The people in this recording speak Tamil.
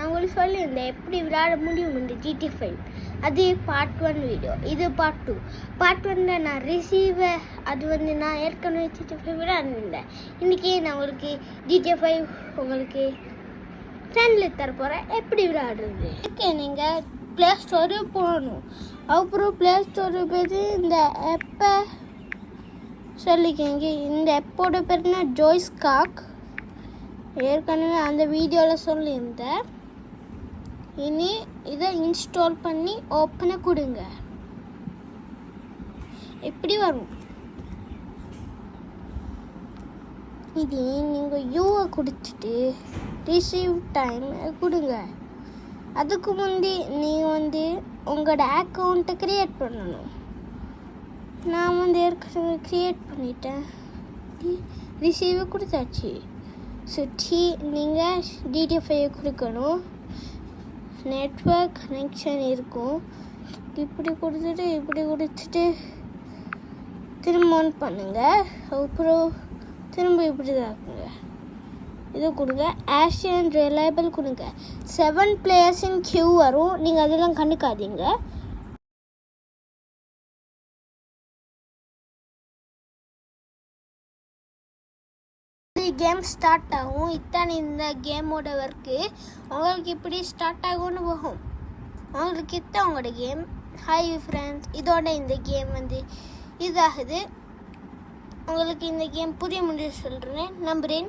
நான் உங்களுக்கு சொல்லியிருந்தேன் எப்படி விளையாட முடியும் இந்த GTA 5. அது பார்ட் 1 வீடியோ, இது பார்ட் 2. பார்ட் 1 நான் ரிசீவர் அது நான் ஏற்கனவே GTA 5 விளையாடிருந்தேன். இன்றைக்கி நான் உங்களுக்கு GTA 5 உங்களுக்கு சேனலில் தர போகிறேன் எப்படி விளையாடுறது. ஓகே, நீங்கள் ப்ளே ஸ்டோரு போகணும். அப்புறம் ப்ளே ஸ்டோரு போய்ட்டு இந்த ஆப்பை சொல்லிக்கோங்க. இந்த ஆப்போட பேர்னா ஜோய்ஸ் காக். ஏற்கனவே அந்த வீடியோவில் சொல்லியிருந்தேன். இனி இதை இன்ஸ்டால் பண்ணி ஓப்பனை கொடுங்க. எப்படி வரும் இது? நீங்கள் யூவை கொடுத்துட்டு ரிசீவ் டைம் கொடுங்க. அதுக்கு முந்தி நீங்கள் உங்களோட அக்கௌண்ட்டை க்ரியேட் பண்ணணும். நான் ஏற்கனவே க்ரியேட் பண்ணிட்டேன். ரிசீவை கொடுத்தாச்சு. நீங்கள் GTA 5 கொடுக்கணும். நெட்வொர்க் கனெக்ஷன் இருக்கும். இப்படி கொடுத்துட்டு திரும்ப ஆன் பண்ணுங்கள். அப்புறம் திரும்ப இப்படி தான் இருக்குங்க. இது கொடுங்க. ஆஷன் ரிலையபிள் கொடுங்க. 7 players in queue வரும். நீங்கள் அதெல்லாம் கண்டுக்காதீங்க. கேம் ஸ்டார்ட் ஆகும். இத்தான் இந்த கேமோட ஒர்க்கு. உங்களுக்கு இப்படி ஸ்டார்ட் ஆகும்னு போகும். உங்களுக்கு இத்தான் உங்களோட கேம். ஹாய் ஃப்ரெண்ட்ஸ், இதோட இந்த கேம் இதாகுது. உங்களுக்கு இந்த கேம் புரிய முடியும் சொல்கிறேன் நம்புகிறேன்.